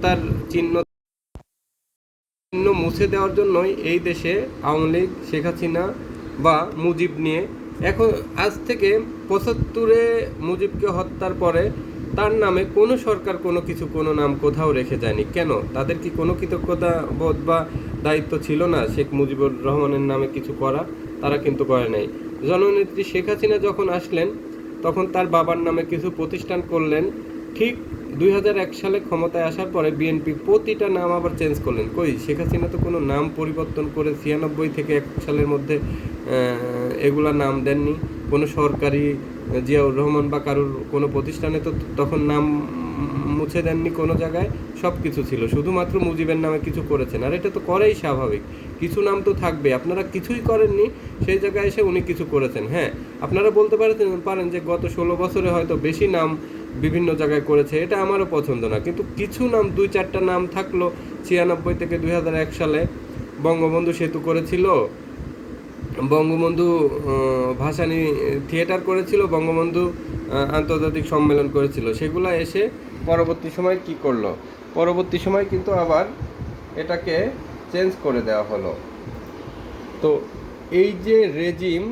তার চিহ্ন মুছে দেওয়ার জন্যই এই দেশে আওয়ামী লীগ, শেখ হাসিনা বা মুজিব নিয়ে এখন আজ থেকে ৭৫-এ মুজিবকে হত্যার পরে তার নামে কোনো সরকার কোনো কিছু কোনো নাম কোথাও রেখে যায়নি। কেন? তাদের কি কোনো কৃতজ্ঞতা বোধ বা দায়িত্ব ছিল না শেখ মুজিবুর রহমানের নামে কিছু করা? তারা কিন্তু করে নাই। জননেত্রী শেখ হাসিনা যখন আসলেন তখন তার বাবার নামে কিছু প্রতিষ্ঠান করলেন। ঠিক ২০০১ সালে ক্ষমতায় আসার পরে বিএনপি প্রতিটা নাম আবার চেঞ্জ করলেন। কই, শেখ হাসিনা তো কোনো নাম পরিবর্তন করে ৯৬ থেকে ১ সালের মধ্যে এগুলা নাম দেননি। কোনো সরকারি জিয়াউর রহমান বা কারোর কোনো প্রতিষ্ঠানে তো তখন নাম মুছে দেননি কোনো জায়গায়। সব কিছু ছিল, শুধুমাত্র মুজিবের নামে কিছু করেছেন, আর এটা তো করেই স্বাভাবিক। কিছু নাম তো থাকবে, আপনারা কিছুই করেননি, সেই জায়গায় এসে উনি কিছু করেছেন। হ্যাঁ, আপনারা বলতে পারেন যে গত ১৬ বছরে হয়তো বেশি নাম বিভিন্ন জায়গায় করেছে, এটা আমারও পছন্দ না, কিন্তু কিছু নাম ২-৪টা নাম থাকলো। ৯৬ থেকে ২০০১ সালে বঙ্গবন্ধু সেতু করেছিল, বঙ্গবন্ধু ভাসানী থিয়েটার করেছিল, বঙ্গবন্ধু আন্তর্জাতিক সম্মেলন করেছিল। সেগুলো এসে পরবর্তী সময় কি করলো? পরবর্তী সময় কিন্তু আবার এটাকে চেঞ্জ করে দেওয়া হলো। তো এই যে রেজিম,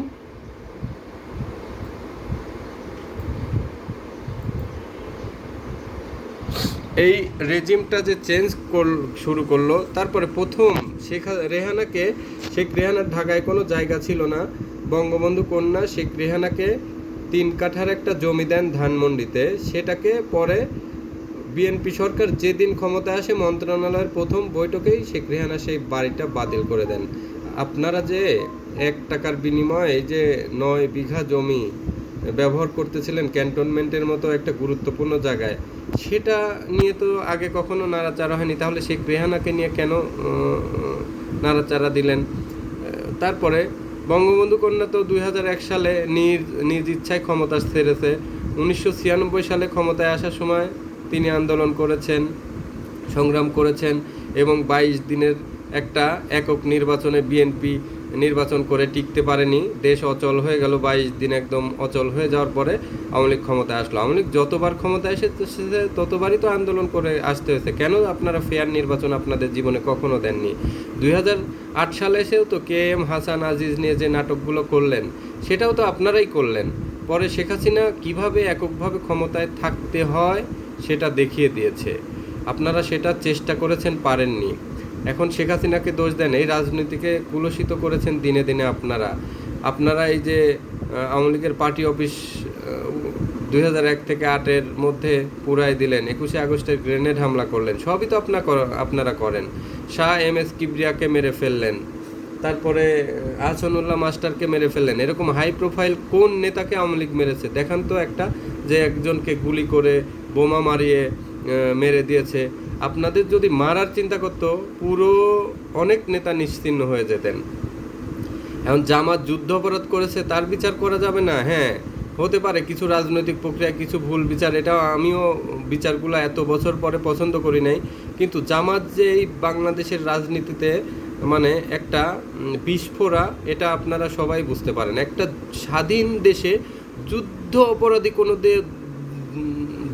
এই রেজিমটা যে চেঞ্জ শুরু করলো, তারপরে প্রথম শেখ রেহানার ঢাকায় কোনো জায়গা ছিল না। বঙ্গবন্ধু কন্যা শেখ রেহানাকে ৩ কাঠার একটা জমি দেন ধানমন্ডিতে। সেটাকে পরে বিএনপি সরকার যেদিন ক্ষমতায় আসে মন্ত্রণালয়ের প্রথম বৈঠকেই শেখ রেহানা সেই বাড়িটা বাতিল করে দেন। আপনারা যে ১ টাকার বিনিময়ে এই যে ৯ বিঘা জমি ব্যবহার করতেছিলেন ক্যান্টনমেন্টের মতো একটা গুরুত্বপূর্ণ জায়গায়, সেটা নিয়ে তো আগে কখনো নাড়াচাড়া হয়নি। তাহলে শেখ রেহানাকে নিয়ে কেন নাড়াচাড়া দিলেন? তারপরে বঙ্গবন্ধু কন্যা তো ২০০১ সালে নিজ ইচ্ছায় ক্ষমতা ছেড়েছে। ১৯৯৬ সালে ক্ষমতায় আসার সময় তিনি আন্দোলন করেছেন, সংগ্রাম করেছেন, এবং ২২ দিনের একটা একক নির্বাচনে বিএনপি নির্বাচন করে টিকতে পারেনি। দেশ অচল হয়ে গেল। ২২ দিন একদম অচল হয়ে যাওয়ার পরে আওয়ামী লীগ ক্ষমতায় আসলো। আওয়ামী লীগ যতবার ক্ষমতায় এসেছে ততবারই তো আন্দোলন করে আসতে হয়েছে। কেন আপনারা ফেয়ার নির্বাচন আপনাদের জীবনে কখনো দেননি? ২০০৮ সালে এসেও তো KM হাসান আজিজ নিয়ে যে নাটকগুলো করলেন, সেটাও তো আপনারাই করলেন। পরে শেখ হাসিনা কীভাবে এককভাবে ক্ষমতায় থাকতে হয় সেটা দেখিয়ে দিয়েছে। আপনারা সেটা চেষ্টা করেছেন, পারেননি। এখন শেখ হাসিনাকে দোষ দেন, এই রাজনীতিকে কুলসিত করেছেন দিনে দিনে আপনারা এই যে আওয়ামী লীগের পার্টি অফিস ২০০১ থেকে ৮-এর মধ্যে পুরাই দিলেন, ২১শে আগস্টের গ্রেনেড হামলা করলেন, সবই তো আপনারা করেন। শাহ MS কিবরিয়াকে মেরে ফেললেন, তারপরে আহসানুল্লাহ মাস্টারকে মেরে ফেললেন। এরকম হাই প্রোফাইল কোন নেতাকে আওয়ামী লীগ মেরেছে দেখান তো একটা, যে একজনকে গুলি করে বোমা মারিয়ে মেরে দিয়েছে। আপনাদের যদি মারার চিন্তা করতো, পুরো অনেক নেতা নিশ্চিহ্ন হয়ে যেতেন। এখন জামাত যুদ্ধ অপরাধ করেছে, তার বিচার করা যাবে না? হ্যাঁ, হতে পারে কিছু রাজনৈতিক প্রক্রিয়া, কিছু ভুল বিচার, এটা আমিও বিচারগুলো এত বছর পরে পছন্দ করি নাই। কিন্তু জামাত যে এই বাংলাদেশের রাজনীতিতে মানে একটা বিস্ফোরা, এটা আপনারা সবাই বুঝতে পারেন। একটা স্বাধীন দেশে যুদ্ধ অপরাধী কোনো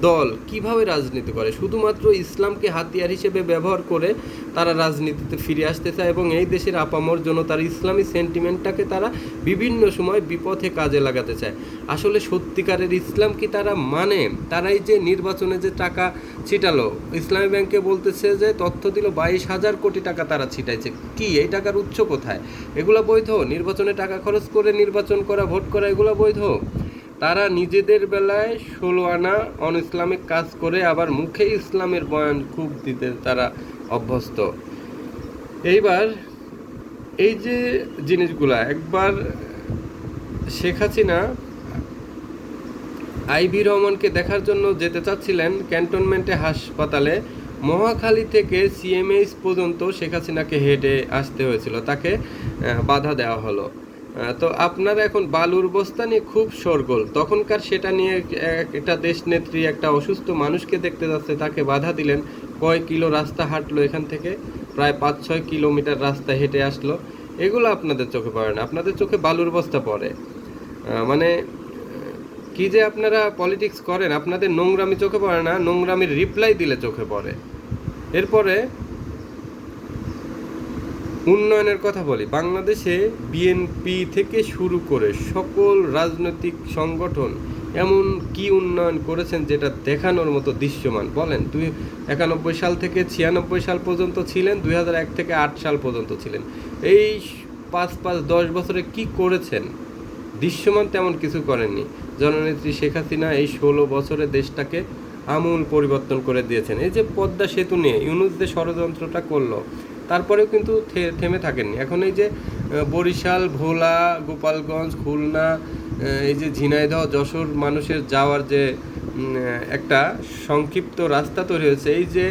দল কিভাবে রাজনীতি করে? শুধুমাত্র ইসলামকে হাতিয়ার হিসেবে ব্যবহার করে তারা রাজনীতিতে ফিরে আসতে চায়, এবং এই দেশের আপামর জনতার ইসলামী সেন্টিমেন্টটাকে তারা বিভিন্ন সময় বিপথে কাজে লাগাতে চায়। আসলে সত্যিকারের ইসলাম কি তারা মানে? তারাই যে নির্বাচনে যে টাকা ছিটালো, ইসলামী ব্যাংকে বলতেছে যে তথ্য দিল 22,000 কোটি টাকা তারা ছিটাইছে। কি এই টাকার উৎস কোথায়? এগুলো বৈধ? নির্বাচনে টাকা খরচ করে নির্বাচন করা, ভোট করা, এগুলো বৈধ? তারা নিজেদের বেলায় 16 আনা অন ইসলামিক কাজ করে আবার মুখে ইসলামের বয়ান খুব দিতে তারা অভ্যস্ত। এইবার এই যে জিনিসগুলা, একবার শেখ হাসিনা আইভি রহমানকে দেখার জন্য যেতে চাচ্ছিলেন ক্যান্টনমেন্টে হাসপাতালে। মহাখালী থেকে CMH পর্যন্ত শেখ হাসিনাকে হেঁটে আসতে হয়েছিল, তাকে বাধা দেওয়া হলো। তো আপনারা এখন বালুর বস্তা নিয়ে খুব শোরগোল। তখনকার সেটা নিয়ে একটা দেশনেত্রী একটা অসুস্থ মানুষকে দেখতে যাচ্ছে, তাকে বাধা দিলেন। কয় কিলো রাস্তা হাঁটলো এখান থেকে? প্রায় ৫-৬ কিলোমিটার রাস্তা হেঁটে আসলো। এগুলো আপনাদের চোখে পড়ে না, আপনাদের চোখে বালুর বস্তা পড়ে। মানে কি যে আপনারা পলিটিক্স করেন, আপনাদের নোংরামি চোখে পড়ে না, নোংরামির রিপ্লাই দিলে চোখে পড়ে। এরপরে উন্নয়নের কথা বলি। বাংলাদেশে বিএনপি থেকে শুরু করে সকল রাজনৈতিক সংগঠন এমন কি উন্নয়ন করেছেন যেটা দেখানোর মতো দৃশ্যমান? বলেন। 1991 সাল থেকে 96 সাল পর্যন্ত ছিলেন, 2001 থেকে 8 সাল পর্যন্ত ছিলেন। এই 5-10 বছরে কি করেছেন? দৃশ্যমান তেমন কিছু করেননি। জননেত্রী শেখ হাসিনা এই 16 বছরে দেশটাকে আমূল পরিবর্তন করে দিয়েছেন। এই যে পদ্মা সেতু নিয়ে ইউনূস যে ষড়যন্ত্রটা করলো, তারপরেও কিন্তু থেমে থাকেননি। এখন এই যে বরিশাল, ভোলা, গোপালগঞ্জ, খুলনা, এই যে ঝিনাইদহ, যশোর মানুষের যাওয়ার যে একটা সংক্ষিপ্ত রাস্তা তৈরি হয়েছে, এই যে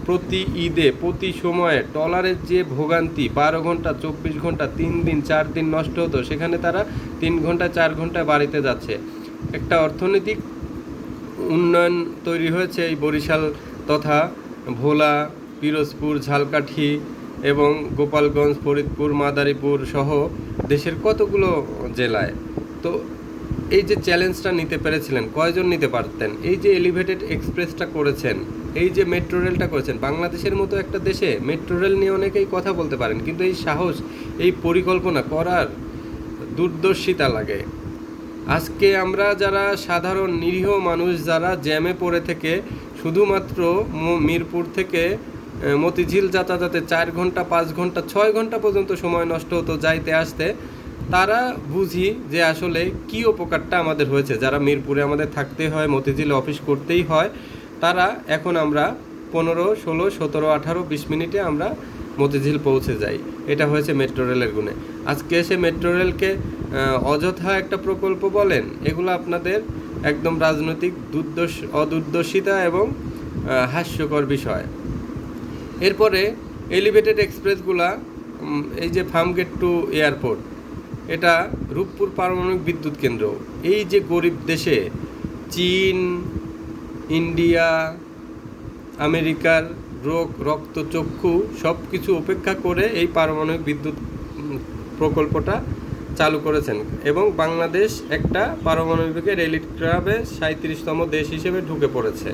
প্রতি ঈদে প্রতি সময়ে ট্রলারের যে ভোগান্তি, 12 ঘন্টা 24 ঘন্টা 3 দিন 4 দিন নষ্ট হতো, সেখানে তারা 3 ঘন্টা 4 ঘন্টায় বাড়িতে যাচ্ছে। একটা অর্থনৈতিক উন্নয়ন তৈরি হয়েছে এই বরিশাল তথা ভোলা, পিরোজপুর, ঝালকাঠি এবং গোপালগঞ্জ, ফরিদপুর, মাদারীপুর সহ দেশের কতগুলো জেলায়। তো এই যে চ্যালেঞ্জটা নিতে পেরেছিলেন, কয়জন নিতে পারতেন? এই যে এলিভেটেড এক্সপ্রেসটা করেছেন, এই যে মেট্রো রেলটা করেছেন, বাংলাদেশের মতো একটা দেশে মেট্রো রেল নিয়ে অনেকেই কথা বলতে পারেন, কিন্তু এই সাহস, এই পরিকল্পনা করার দূরদর্শিতা লাগে। আজকে আমরা যারা সাধারণ নিরীহ মানুষ, যারা জ্যামে পড়ে থেকে শুধুমাত্র মিরপুর থেকে মতিঝিল যাতায়াতে 4 ঘন্টা 5 ঘন্টা 6 ঘন্টা পর্যন্ত সময় নষ্ট হতো যাইতে আসতে, তারা বুঝি যে আসলে কি উপকারটা আমাদের হয়েছে। যারা মিরপুরে আমাদের থাকতে হয়, মতিঝিলে অফিস করতেই হয়, তারা এখন আমরা 15, 16, 17, 18, 20 মিনিটে আমরা মতিঝিল পৌঁছে যাই। এটা হয়েছে মেট্রো রেলের গুণে। আজকে এসে মেট্রো রেলকে অযথা একটা প্রকল্প বলেন, এগুলো আপনাদের একদম রাজনৈতিক অদূরদর্শিতা এবং হাস্যকর বিষয়। এরপরে এলিভেটেড এক্সপ্রেসগুলা, এই যে ফার্মগেট টু এয়ারপোর্ট, এটা রূপপুর পারমাণবিক বিদ্যুৎ কেন্দ্র। এই যে গরিব দেশে চীন, ইন্ডিয়া, আমেরিকার রক্তচক্ষু সব কিছু উপেক্ষা করে এই পারমাণবিক বিদ্যুৎ প্রকল্পটা চালু করেছেন, এবং বাংলাদেশ একটা পারমাণবিকের এলিট ক্লাবে 37তম দেশ হিসেবে ঢুকে পড়েছে।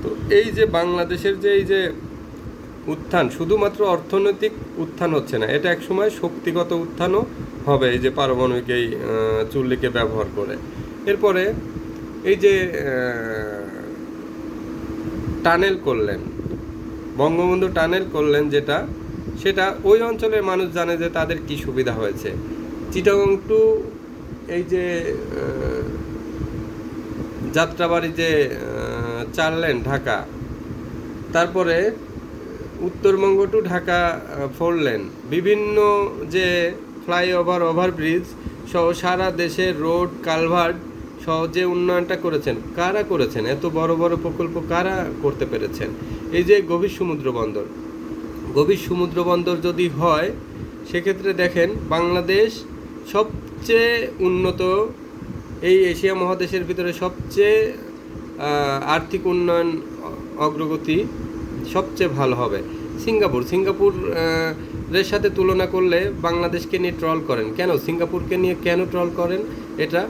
তো এই যে বাংলাদেশের যে এই যে উত্থান, শুধুমাত্র অর্থনৈতিক উত্থান হচ্ছে না, এটা একসময় শক্তিগত উত্থানও হবে এই যে পারমাণবিক এই চুল্লিকে ব্যবহার করে। এরপরে এই যে টানেল করলেন, বঙ্গবন্ধু টানেল করলেন, সেটা ওই অঞ্চলের মানুষ জানে যে তাদের কি সুবিধা হয়েছে। চিটাগং টু এই যে যাত্রাবাড়ি যে 4 লেন ঢাকা, তারপরে উত্তরবঙ্গ টু ঢাকা 4 লেন, বিভিন্ন যে ফ্লাইওভার, ওভারব্রিজ সহ সারা দেশের রোড, কালভার্ট সহ যে উন্নয়নটা করেছেন, কারা করেছেন? এত বড় বড় প্রকল্প কারা করতে পেরেছেন? এই যে গভীর সমুদ্র বন্দর যদি হয়, সেক্ষেত্রে দেখেন বাংলাদেশ সবচেয়ে উন্নত, এই এশিয়া মহাদেশের ভিতরে সবচেয়ে আর্থিক উন্নয়ন অগ্রগতি সবচেয়ে ভালো হবে। সিঙ্গাপুরের সাথে তুলনা করলে বাংলাদেশকে নিয়ে ট্রল করেন কেন? সিঙ্গাপুরকে নিয়ে কেন ট্রল করেন? এটা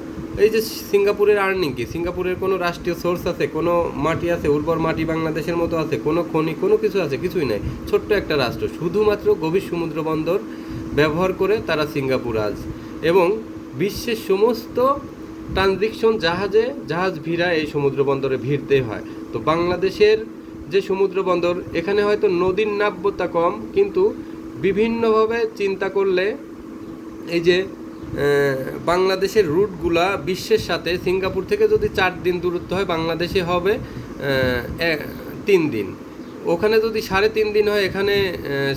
এই যে সিঙ্গাপুরের আর্নিং কি? সিঙ্গাপুরের কোনো রাষ্ট্রীয় সোর্স আছে? কোনো মাটি আছে? উর্বর মাটি বাংলাদেশের মতো আছে? কোনো খনি, কোনো কিছু আছে? কিছুই নাই। ছোট্ট একটা রাষ্ট্র, শুধুমাত্র গভীর সমুদ্র বন্দর ব্যবহার করে তারা সিঙ্গাপুর আজ, এবং বিশ্বের সমস্ত ট্রানজিকশন জাহাজ ভিড়া এই সমুদ্র বন্দরে ভিড়তেই হয়। তো বাংলাদেশের যে সমুদ্র বন্দর, এখানে হয়তো নদীর নাব্যতা কম, কিন্তু বিভিন্নভাবে চিন্তা করলে এই যে বাংলাদেশের রুটগুলা বিশ্বের সাথে, সিঙ্গাপুর থেকে যদি 4 দিন দূরত্ব হয়, বাংলাদেশে হবে 3 দিন। ওখানে যদি 3.5 দিন হয়, এখানে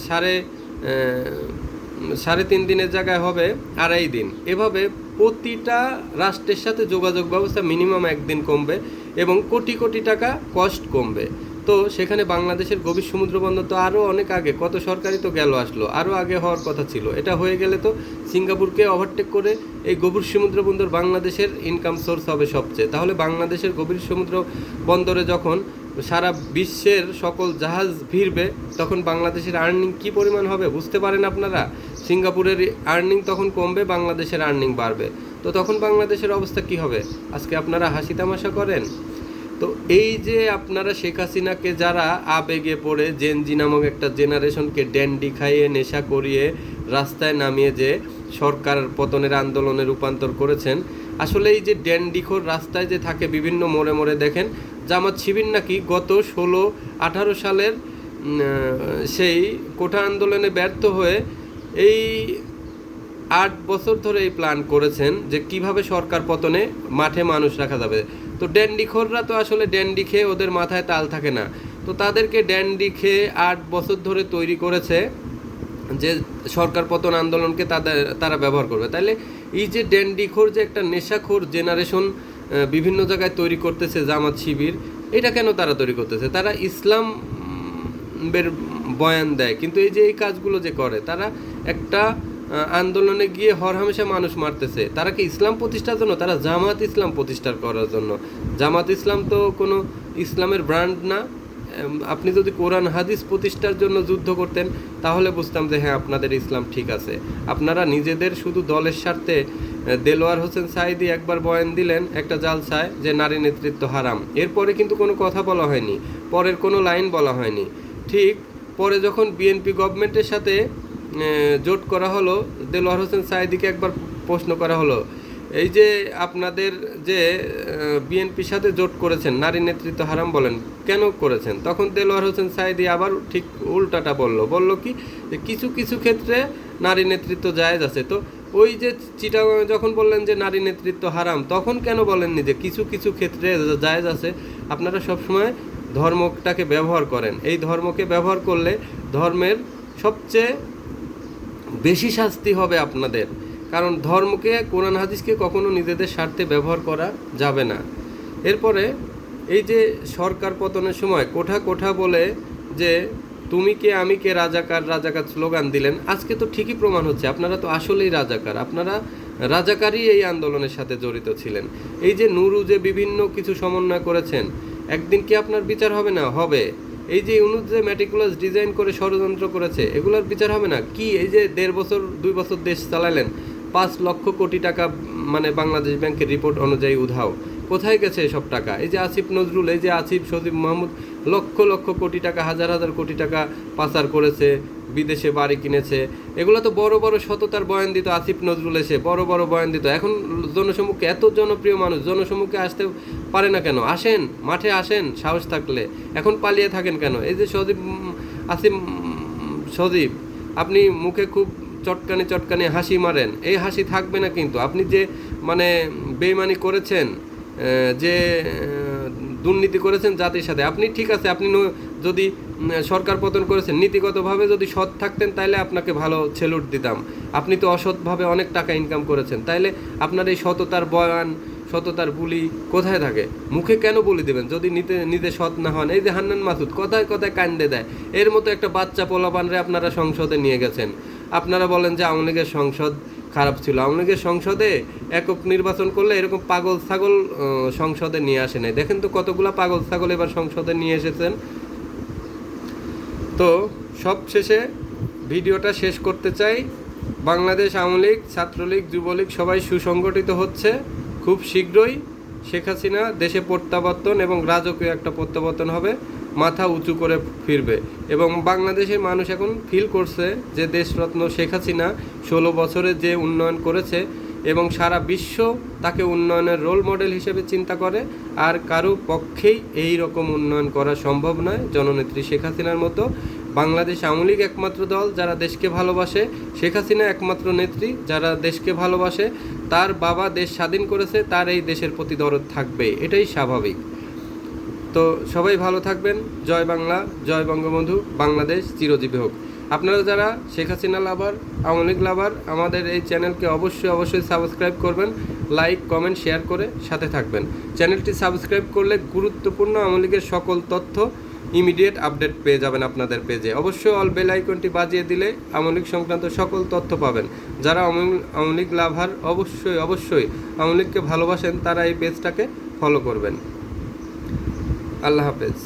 3.5 দিনের জায়গায় হবে 2.5 দিন। এভাবে প্রতিটা রাষ্ট্রের সাথে যোগাযোগ ব্যবস্থা মিনিমাম 1 দিন কমবে এবং কোটি কোটি টাকা কস্ট কমবে। তো সেখানে বাংলাদেশের গভীর সমুদ্র বন্দর তো আরও অনেক আগে, কত সরকারি তো গেল আসলো, আরও আগে হওয়ার কথা ছিল। এটা হয়ে গেলে তো সিঙ্গাপুরকে ওভারটেক করে এই গভীর সমুদ্র বন্দর বাংলাদেশের ইনকাম সোর্স হবে সবচেয়ে। তাহলে বাংলাদেশের গভীর সমুদ্র বন্দরে যখন সারা বিশ্বের সকল জাহাজ ভিড়বে, তখন বাংলাদেশের আর্নিং কী পরিমাণ হবে বুঝতে পারেন আপনারা? সিঙ্গাপুরের আর্নিং তখন কমবে, বাংলাদেশের আর্নিং বাড়বে। তো তখন বাংলাদেশের অবস্থা কী হবে? আজকে আপনারা হাসি তামাশা করেন। তো এই যে আপনারা শেখ হাসিনাকে যারা আবেগে পড়ে জেনজি নামক একটা জেনারেশনকে ড্যান্ডি খাইয়ে নেশা করিয়ে রাস্তায় নামিয়ে যে সরকার পতনের আন্দোলনে রূপান্তর করেছেন, আসলে এই যে ড্যান্ডিখোর রাস্তায় যে থাকে বিভিন্ন মোড়ে মোড়ে, দেখেন জামাত শিবির নাকি গত 16-18 সালের সেই কোঠা আন্দোলনে ব্যর্থ হয়ে এই 8 বছর ধরে এই প্ল্যান করেছেন যে কিভাবে সরকার পতনে মাঠে মানুষ রাখা যাবে। তো ড্যান্ডিখোররা তো আসলে ড্যান্ডি খেয়ে ওদের মাথায় তাল থাকে না, তো তাদেরকে ড্যান্ডি খেয়ে 8 বছর ধরে তৈরি করেছে যে সরকার পতন আন্দোলনকে তারা ব্যবহার করবে। তাইলে এই যে ড্যান্ডিখোর যে একটা নেশাখোর জেনারেশন বিভিন্ন জায়গায় তৈরি করতেছে জামাত শিবির, এটা কেন তারা তৈরি করতেছে? তারা ইসলামের বয়ান দেয়, কিন্তু এই যে এই কাজগুলো যে করে, তারা একটা আন্দোলনে গিয়ে হরহামেশা মানুষ মারতেছে। তারা কি ইসলাম প্রতিষ্ঠার জন্য? তারা জামাত ইসলাম প্রতিষ্ঠা করার জন্য। জামাত ইসলাম তো কোনো ইসলামের ব্র্যান্ড না। আপনি যদি কোরআন হাদিস প্রতিষ্ঠার জন্য যুদ্ধ করতেন তাহলে বুঝতাম যে হ্যাঁ, আপনাদের ইসলাম ঠিক আছে। আপনারা নিজেদের শুধু দলের স্বার্থে দেলোয়ার হোসেন সাঈদী একবার বয়ান দিলেন একটা জালসায় যে নারী নেতৃত্ব হারাম, এরপরে কিন্তু কোনো কথা বলা হয়নি, পরের কোনো লাইন বলা হয়নি। ঠিক পরে যখন বিএনপি গভর্নমেন্টের সাথে জোট করা হলো, দেলোয়ার হোসেন সাঈদীকে একবার প্রশ্ন করা হলো, এই যে আপনাদের যে বিএনপির সাথে জোট করেছেন, নারী নেতৃত্ব হারাম বলেন, কেন করেছেন? তখন দেলোয়ার হোসেন সাঈদী আবার ঠিক উল্টাটা বলল কি যে কিছু কিছু ক্ষেত্রে নারী নেতৃত্ব জায়েজ আছে। তো ওই যে চিটাগাং যখন বললেন যে নারী নেতৃত্ব হারাম, তখন কেন বলেননি যে কিছু কিছু ক্ষেত্রে জায়েজ আছে? আপনারা সবসময় ধর্মটাকে ব্যবহার করেন, এই ধর্মকে ব্যবহার করলে ধর্মের সবচেয়ে বেশি শাস্তি হবে আপনাদের, কারণ ধর্মকে, কোরআন হাদিসকে কখনো নিজেদের স্বার্থে ব্যবহার করা যাবে না। এরপরে এই যে সরকার পতনের সময় কোঠা কোঠা বলে যে তুমি কে আমি কে রাজাকার রাজাকার স্লোগান দিলেন, আজকে তো ঠিকই প্রমাণ হচ্ছে আপনারা তো আসলেই রাজাকার। আপনারা রাজাকারই এই আন্দোলনের সাথে জড়িত ছিলেন। এই যে নুরু যে বিভিন্ন কিছু সমন্বয় করেছেন, একদিন কি আপনার বিচার হবে না? হবে। এই যে ইউনুস যে ম্যাটিকুলাস ডিজাইন করে ষড়যন্ত্র করেছে, এগুলোর বিচার হবে না? কি এই যে 1.5 বছর 2 বছর দেশ চালালেন, 5 লক্ষ কোটি টাকা মানে বাংলাদেশ ব্যাংকের রিপোর্ট অনুযায়ী উধাও, কোথায় গেছে এসব টাকা? এই যে আসিফ নজরুল, এই যে আসিফ সজীব মাহমুদ লক্ষ লক্ষ কোটি টাকা, হাজার হাজার কোটি টাকা পাচার করেছে, বিদেশে বাড়ি কিনেছে, এগুলো তো বড় বড় সততার বয়ান দিত আসিফ নজরুল, এসে বড় বড় বয়ান দিত। এখন জনসমুখে, এত জনপ্রিয় মানুষ জনসমুখে আসতে পারে না কেন? আসেন, মাঠে আসেন সাহস থাকলে, এখন পালিয়ে থাকেন কেন? এই যে সজীব, আপনি মুখে খুব চটকানি হাসি মারেন, এই হাসি থাকবে না কিন্তু। আপনি যে মানে বেইমানি করেছেন, যে দুর্নীতি করেছেন জাতির সাথে, আপনি ঠিক আছে, আপনি যদি সরকার পতন করেছেন নীতিগতভাবে যদি সৎ থাকতেন তাইলে আপনাকে ভালো সেলুট দিতাম। আপনি তো অসৎভাবে অনেক টাকা ইনকাম করেছেন, তাইলে আপনার এই সততার বয়ান, সততার বুলি কোথায় থাকে? মুখে কেন বলি দেবেন যদি নিজে সৎ না হন? এই যে হান্নান মাসুদ কথায় কথায় কান্দে দেয়, এর মতো একটা বাচ্চা পোলাপানরে আপনারা সংসদে নিয়ে গেছেন। আপনারা বলেন যে আওয়ামী লীগের সংসদ খারাপ ছিল। আওয়ামী লীগের সংসদে একক নির্বাচন করলে এরকম পাগল ছাগল সংসদে নিয়ে আসে নাই। দেখেন তো কতগুলা পাগল ছাগল এবার সংসদে নিয়ে এসেছেন। তো সব শেষে ভিডিওটা শেষ করতে চাই, বাংলাদেশ আওয়ামী লীগ, ছাত্রলীগ, যুবলীগ সবাই সুসংগঠিত হচ্ছে। খুব শীঘ্রই শেখ হাসিনা দেশে প্রত্যাবর্তন এবং রাজকীয় একটা প্রত্যাবর্তন হবে, মাথা উঁচু করে ফিরবে। এবং বাংলাদেশের মানুষ এখন ফিল করছে যে দেশরত্ন শেখ হাসিনা 16 বছরে যে উন্নয়ন করেছে এবং সারা বিশ্ব তাকে উন্নয়নের রোল মডেল হিসেবে চিন্তা করে, আর কারো পক্ষেই এই রকম উন্নয়ন করা সম্ভব নয় জননেত্রী শেখ হাসিনার মতো। বাংলাদেশ আওয়ামী লীগ একমাত্র দল যারা দেশকে ভালোবাসে, শেখ হাসিনা একমাত্র নেত্রী যারা দেশকে ভালোবাসে। তার বাবা দেশ স্বাধীন করেছে, তার এই দেশের প্রতি দরদ থাকবে, এটাই স্বাভাবিক। তো সবাই ভালো থাকবেন। জয় বাংলা, জয় বঙ্গবন্ধু, বাংলাদেশ চিরজীবী হোক। আপনারা যারা শেখ হাসিনা লাভার, আওয়ামী লীগ লাভার, আমাদের এই চ্যানেলকে অবশ্যই সাবস্ক্রাইব করবেন, লাইক কমেন্ট শেয়ার করে সাথে থাকবেন। চ্যানেলটি সাবস্ক্রাইব করলে গুরুত্বপূর্ণ আওয়ামী লীগের সকল তথ্য ইমিডিয়েট আপডেট পেয়ে যাবেন আপনাদের পেজে। অবশ্যই অল বেল আইকনটি বাজিয়ে দিলে আওয়ামী লীগ সংক্রান্ত সকল তথ্য পাবেন। যারা আওয়ামী লীগ লাভার, অবশ্যই আওয়ামী লীগকে ভালোবাসেন, তারা এই পেজটাকে ফলো করবেন। আল্লাহ হাফেজ।